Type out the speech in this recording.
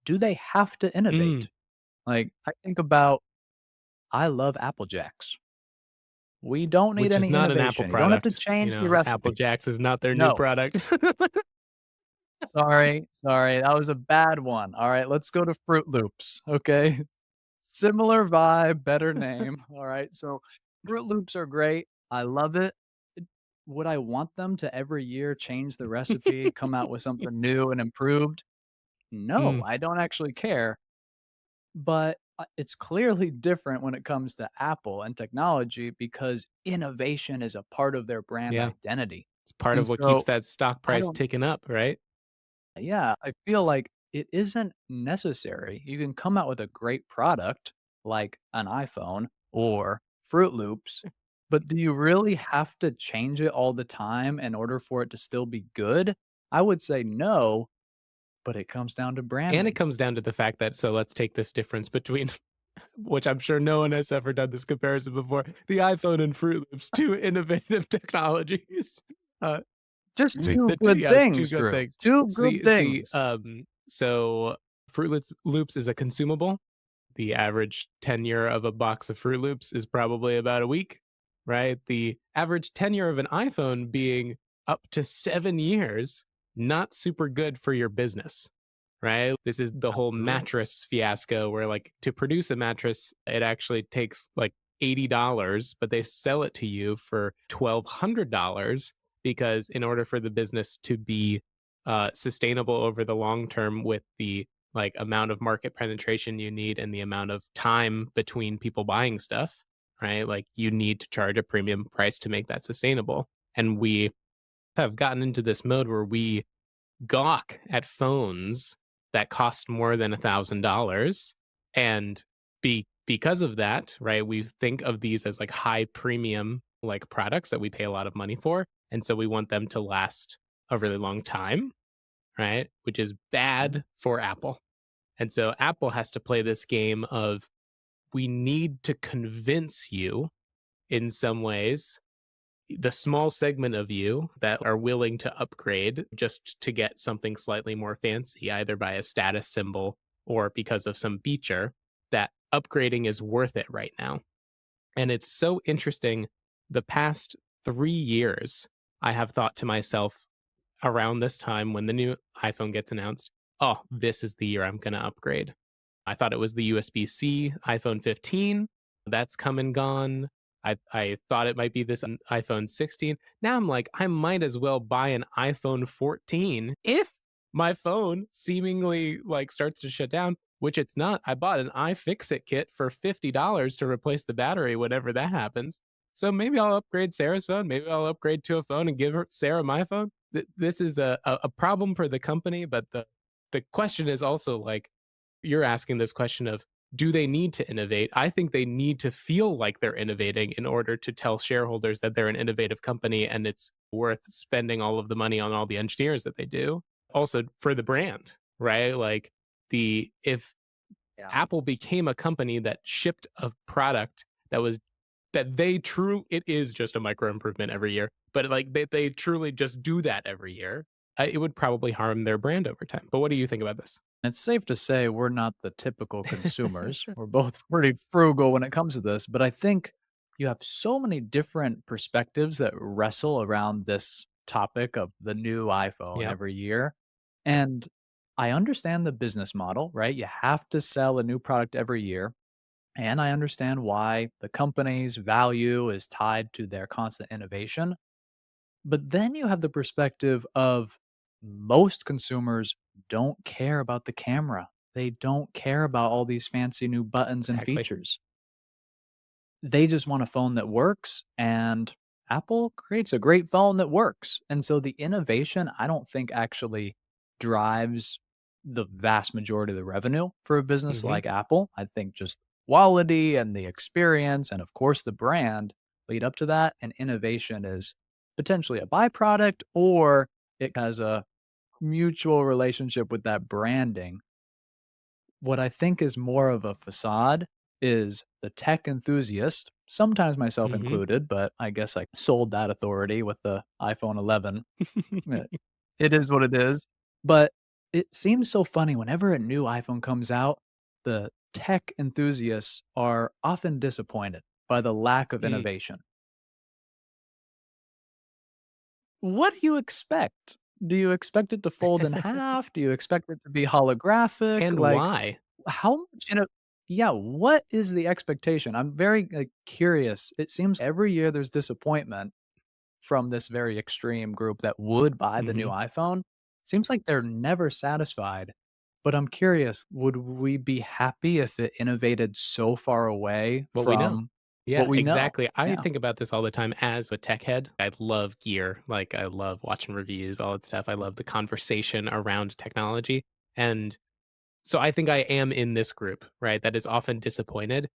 do they have to Mm, innovate? Like, I think about I love Apple Jacks. We don't need which is any not an Apple innovation. You don't have to product. change the Apple recipe. Jacks is not their new No. product. Sorry, sorry, that was a bad one. Alright, let's go to Fruit Loops, okay? Similar vibe, better name, alright? So, Fruit Loops are great, I love it. It Would I want them to every year change the recipe, come out with something new and improved? No, Mm, I don't actually care, but, it's clearly different when it comes to Apple and technology because innovation is a part of their brand yeah, identity, it's part and of what keeps so that stock I price don't ticking up, right? yeah, I feel like it isn't necessary. You can come out with a great product like an iPhone or Fruit Loops, but do you really have to change it all the time in order for it to still be good? I would say no, but it comes down to And it branding. comes down to the fact that so let's take this difference between which I'm sure no one has ever done this comparison before, the iPhone and Fruit Loops, 2 innovative technologies. Uh, Just 2 the 2 good yes, 2 things, good Drew. things. 2 good See, things. so Fruit Loops is a consumable. The average tenure of a box of Fruit Loops is probably about a week, right? The average tenure of an iPhone being up to 7 years, not super good for your business, right? This is the whole Absolutely. mattress fiasco where, like, to produce a mattress, it actually takes like $80, but they sell it to you for $1,200 because in order for the business to be sustainable over the long term with the like amount of market penetration you need and the amount of time between people buying stuff, right? Like you need to charge a premium price to make that sustainable. And we have gotten into this mode where we gawk at phones that cost more than $1,000 and because of that, right, we think of these as like high premium like products that we pay a lot of money for, and so we want them to last a really long time, right, which is Mhm. bad for Apple. And so Apple has to play this game of we need to convince you in some ways, the small segment of you that are willing to upgrade just to get something slightly more fancy, either by a status symbol or because of some feature, that upgrading is worth it right now. And it's so interesting. The past 3 years, I have thought to myself around this time when the new iPhone gets announced, oh, this is the year I'm going to upgrade. I thought it was the USB-C iPhone 15. That's come and gone. I thought it might be this iPhone 16. Now I'm like, I might as well buy an iPhone 14 if my phone seemingly like starts to shut down, which it's not. I bought an iFixit kit for $50 to replace the battery whenever that happens. So maybe I'll upgrade Sarah's phone. Maybe I'll upgrade to a phone and give Sarah my phone. This is a problem for the company, but the question is also like you're asking this question of do they need to innovate? I think they need to feel like they're innovating in order to tell shareholders that they're an innovative company and it's worth spending all of the money on all the engineers that they do. Also for the brand, right? Like the if Yeah. Apple became a company that shipped a product that was that they true it is just a micro improvement every year, but like they truly just do that every year, it would probably harm their brand over time. But what do you think about this? It's safe to say we're not the typical consumers. We're both pretty frugal when it comes to this, but I think you have so many different perspectives that wrestle around this topic of the new iPhone Yep. every year. And I understand the business model, right? You have to sell a new product every year. And I understand why the company's value is tied to their constant innovation. But then you have the perspective of most consumers don't care about the camera. They don't care about all these fancy new buttons and Exactly. features. They just want a phone that works, and Apple creates a great phone that works. And so the innovation, I don't think actually drives the vast majority of the revenue for a business Hmm. like Apple. I think just quality and the experience, and of course the brand lead up to that. And innovation is potentially a byproduct, or it has a mutual relationship with that branding. What I think is more of a facade is the tech enthusiast, sometimes myself Hmm. included, but I guess I sold that authority with the iPhone 11. Eh, it is what it is. But It seems so funny whenever a new iPhone comes out, the tech enthusiasts are often disappointed by the lack of Mm. innovation. What do you expect? Do you expect it to fold in half? Do you expect it to be holographic? And Like, why? how much yeah, what is the expectation? I'm very, like, curious. It seems every year there's disappointment from this very extreme group that would buy the new Mhm. iPhone. Seems like they're never satisfied, but I'm curious, would we be happy if it innovated so far away What we know. from what Yeah, we know? exactly. I Yeah. think about this all the time as a tech head. I love gear. Like, I love watching reviews, all that stuff. I love the conversation around technology. And so I think I am in this group, right? That is often disappointed.